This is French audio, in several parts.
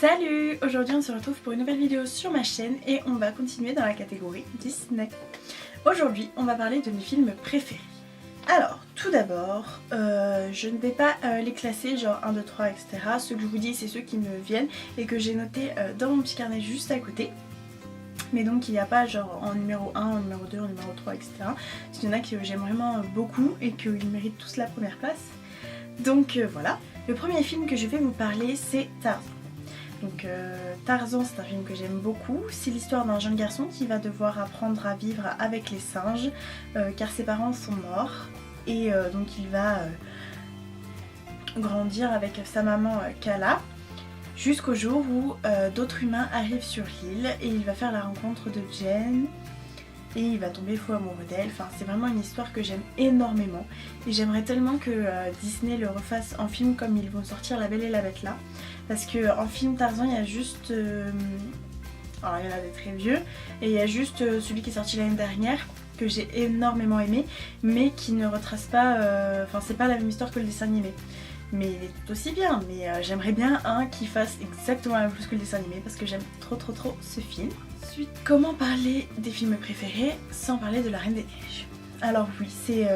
Salut! Aujourd'hui on se retrouve pour une nouvelle vidéo sur ma chaîne et on va continuer dans la catégorie Disney. Aujourd'hui on va parler de mes films préférés. Alors tout d'abord, je ne vais pas les classer genre 1, 2, 3 etc. Ceux que je vous dis c'est ceux qui me viennent et que j'ai notés dans mon petit carnet juste à côté. Mais donc il n'y a pas genre en numéro 1, en numéro 2, en numéro 3 etc. Parce qu'il y en a que j'aime vraiment beaucoup et qu'ils méritent tous la première place. Donc voilà. Le premier film que je vais vous parler c'est Tarzan. Donc Tarzan c'est un film que j'aime beaucoup, c'est l'histoire d'un jeune garçon qui va devoir apprendre à vivre avec les singes car ses parents sont morts et donc il va grandir avec sa maman Kala jusqu'au jour où d'autres humains arrivent sur l'île et il va faire la rencontre de Jen et il va tomber fou amoureux d'elle. Enfin c'est vraiment une histoire que j'aime énormément et j'aimerais tellement que Disney le refasse en film comme ils vont sortir La Belle et la Bête là. Parce qu'en film Tarzan il y a juste... alors il y en a des très vieux et il y a juste celui qui est sorti l'année dernière que j'ai énormément aimé mais qui ne retrace pas... Enfin c'est pas la même histoire que le dessin animé. Mais il est tout aussi bien, mais j'aimerais bien un qui fasse exactement la même chose que le dessin animé parce que j'aime trop ce film. Ensuite, comment parler des films préférés sans parler de La Reine des Neiges? Alors oui, c'est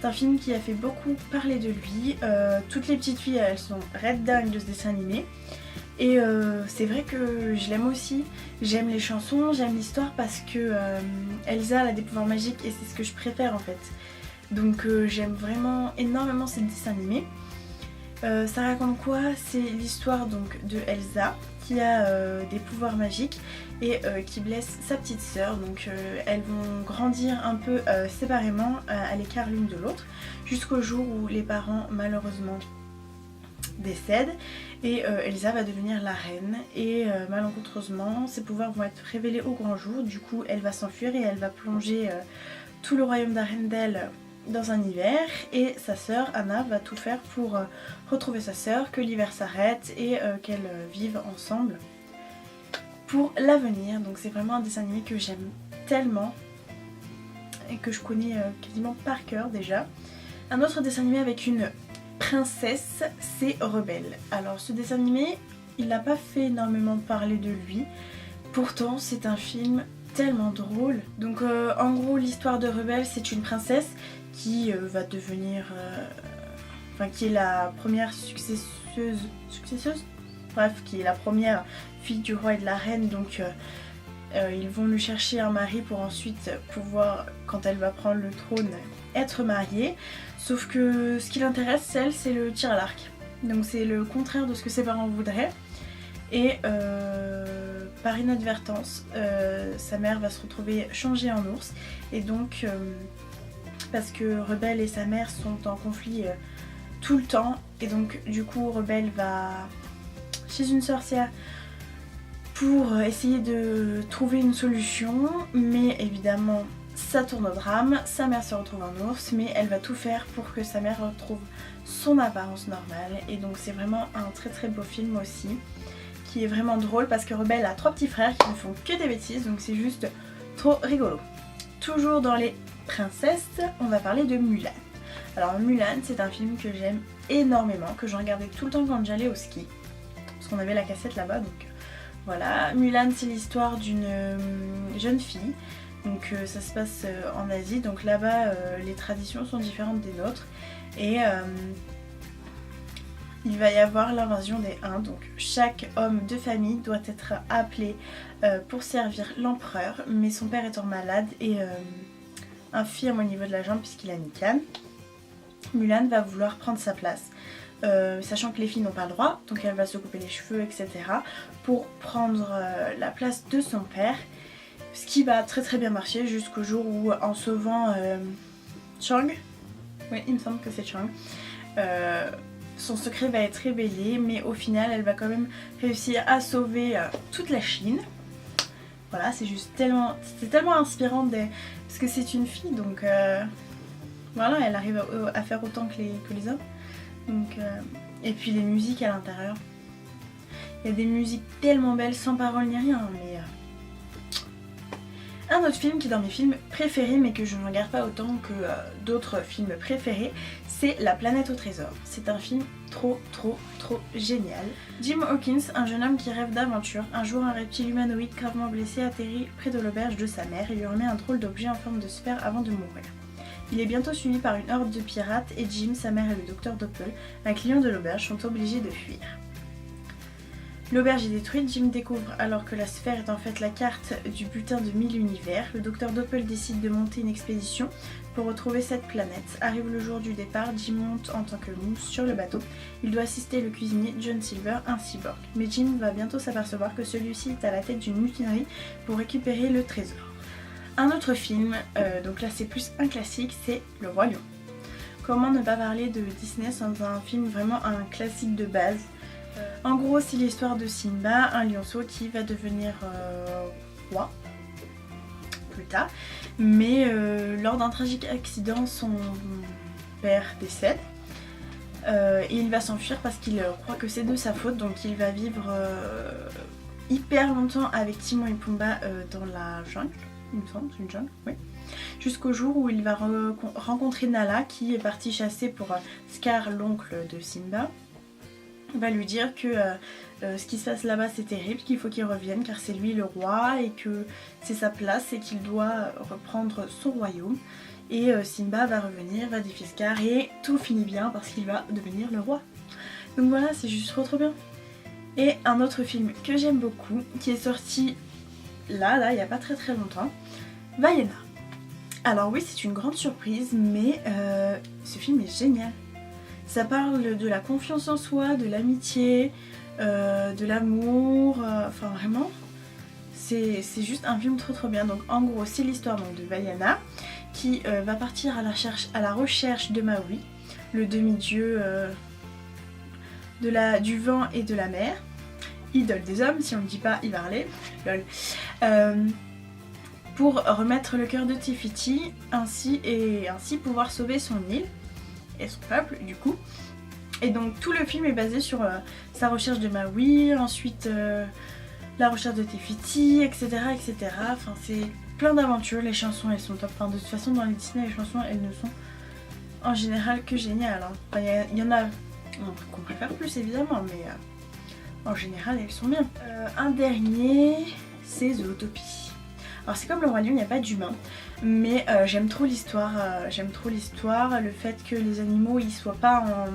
un film qui a fait beaucoup parler de lui. Toutes les petites filles, elles sont red dingues de ce dessin animé. Et c'est vrai que je l'aime aussi. J'aime les chansons, j'aime l'histoire parce que Elsa elle a des pouvoirs magiques et c'est ce que je préfère en fait. Donc j'aime vraiment énormément ce dessin animé. Ça raconte quoi? C'est l'histoire donc de Elsa qui a des pouvoirs magiques et qui blesse sa petite sœur. Donc elles vont grandir un peu séparément à l'écart l'une de l'autre jusqu'au jour où les parents malheureusement décèdent et Elsa va devenir la reine et malencontreusement ses pouvoirs vont être révélés au grand jour. Du coup elle va s'enfuir et elle va plonger tout le royaume d'Arendelle dans un hiver et sa sœur Anna va tout faire pour retrouver sa sœur, que l'hiver s'arrête et qu'elles vivent ensemble pour l'avenir. Donc c'est vraiment un dessin animé que j'aime tellement et que je connais quasiment par cœur déjà. Un autre dessin animé avec une princesse c'est Rebelle. Alors ce dessin animé il n'a pas fait énormément parler de lui, pourtant c'est un film tellement drôle. Donc en gros l'histoire de Rebelle c'est une princesse qui va devenir... enfin qui est la première successeuse bref qui est la première fille du roi et de la reine. Donc ils vont lui chercher un mari pour ensuite pouvoir, quand elle va prendre le trône, être mariée. Sauf que ce qui l'intéresse elle c'est le tir à l'arc. Donc c'est le contraire de ce que ses parents voudraient. Et par inadvertance, sa mère va se retrouver changée en ours. Et donc, parce que Rebelle et sa mère sont en conflit tout le temps. Et donc, du coup, Rebelle va chez une sorcière pour essayer de trouver une solution. Mais évidemment, ça tourne au drame. Sa mère se retrouve en ours, mais elle va tout faire pour que sa mère retrouve son apparence normale. Et donc, c'est vraiment un très beau film aussi, qui est vraiment drôle parce que Rebelle a 3 petits frères qui ne font que des bêtises, donc c'est juste trop rigolo. Toujours dans les princesses, on va parler de Mulan. Alors Mulan c'est un film que j'aime énormément, que je regardais tout le temps quand j'allais au ski, parce qu'on avait la cassette là-bas, donc voilà. Mulan c'est l'histoire d'une jeune fille, donc ça se passe en Asie, donc là-bas les traditions sont différentes des nôtres, et il va y avoir l'invasion des Huns, donc chaque homme de famille doit être appelé pour servir l'empereur, mais son père étant malade et infirme au niveau de la jambe puisqu'il a une canne, Mulan va vouloir prendre sa place, sachant que les filles n'ont pas le droit, donc elle va se couper les cheveux etc. pour prendre la place de son père, ce qui va très bien marcher jusqu'au jour où en sauvant Chang, oui il me semble que c'est Chang, son secret va être révélé, mais au final elle va quand même réussir à sauver toute la Chine. Voilà, c'est juste tellement, c'est tellement inspirant parce que c'est une fille, donc voilà, elle arrive à faire autant que les hommes. Donc, et puis les musiques à l'intérieur, il y a des musiques tellement belles sans parole ni rien, mais Un autre film qui est dans mes films préférés mais que je ne regarde pas autant que d'autres films préférés, c'est La planète au trésor. C'est un film trop génial. Jim Hawkins, un jeune homme qui rêve d'aventure, un jour un reptile humanoïde gravement blessé atterrit près de l'auberge de sa mère et lui remet un drôle d'objet en forme de sphère avant de mourir. Il est bientôt suivi par une horde de pirates et Jim, sa mère et le docteur Doppel, un client de l'auberge, sont obligés de fuir. L'auberge est détruite, Jim découvre alors que la sphère est en fait la carte du butin de 1000 univers. Le docteur Doppel décide de monter une expédition pour retrouver cette planète. Arrive le jour du départ, Jim monte en tant que mousse sur le bateau. Il doit assister le cuisinier John Silver, un cyborg. Mais Jim va bientôt s'apercevoir que celui-ci est à la tête d'une mutinerie pour récupérer le trésor. Un autre film, donc là c'est plus un classique, c'est Le Roi Lion. Comment ne pas parler de Disney sans un film vraiment un classique de base. En gros, c'est l'histoire de Simba, un lionceau qui va devenir roi plus tard. Mais lors d'un tragique accident, son père décède. Et il va s'enfuir parce qu'il croit que c'est de sa faute. Donc il va vivre hyper longtemps avec Timon et Pumba dans la jungle. Il me semble, c'est une jungle, oui. Jusqu'au jour où il va rencontrer Nala qui est partie chasser pour Scar, l'oncle de Simba. Il va lui dire que ce qui se passe là-bas c'est terrible, qu'il faut qu'il revienne car c'est lui le roi et que c'est sa place et qu'il doit reprendre son royaume. Et Simba va revenir, va défier Scar et tout finit bien parce qu'il va devenir le roi. Donc voilà, c'est juste trop bien. Et un autre film que j'aime beaucoup, qui est sorti là, il n'y a pas très longtemps, Vaiana. Alors oui, c'est une grande surprise, mais ce film est génial. Ça parle de la confiance en soi, de l'amitié, de l'amour, enfin vraiment, c'est juste un film trop bien. Donc en gros, c'est l'histoire de Vaiana qui va partir à la recherche de Maui, le demi-dieu du vent et de la mer, idole des hommes, si on ne dit pas Ivarlé, lol. Pour remettre le cœur de Te Fiti, ainsi pouvoir sauver son île et son peuple du coup. Et donc tout le film est basé sur sa recherche de Maui, ensuite la recherche de Te Fiti, etc. Enfin c'est plein d'aventures, les chansons elles sont top. Enfin, de toute façon dans les Disney les chansons elles ne sont en général que géniales. Hein. Enfin, y en a qu'on préfère plus évidemment, mais en général elles sont bien. Un dernier, c'est Zootopie. Alors c'est comme Le Roi Lion, il n'y a pas d'humain, mais j'aime trop l'histoire, le fait que les animaux ils soient pas en...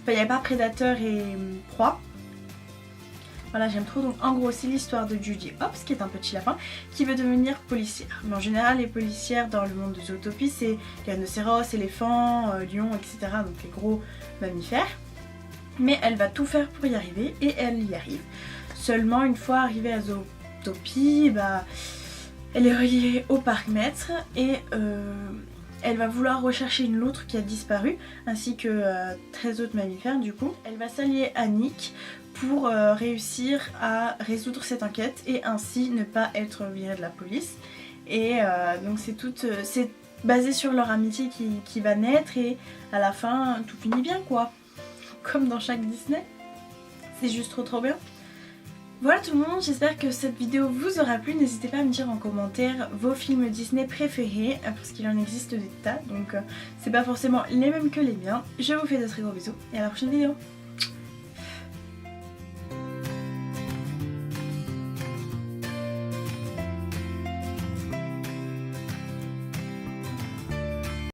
Enfin il n'y a pas prédateur et proie. Voilà, j'aime trop. Donc en gros c'est l'histoire de Judy Hopps qui est un petit lapin qui veut devenir policière. Mais en général les policières dans le monde de Zootopie c'est rhinocéros, éléphants, lions, etc. Donc les gros mammifères. Mais elle va tout faire pour y arriver et elle y arrive. Seulement une fois arrivée à Zootopie, elle est reliée au parc maître et elle va vouloir rechercher une loutre qui a disparu ainsi que 13 autres mammifères du coup. Elle va s'allier à Nick pour réussir à résoudre cette enquête et ainsi ne pas être virée de la police. Et donc c'est basé sur leur amitié qui va naître et à la fin tout finit bien quoi. Comme dans chaque Disney. C'est juste trop bien. Voilà tout le monde, j'espère que cette vidéo vous aura plu. N'hésitez pas à me dire en commentaire vos films Disney préférés, parce qu'il en existe des tas, donc c'est pas forcément les mêmes que les miens. Je vous fais de très gros bisous et à la prochaine vidéo.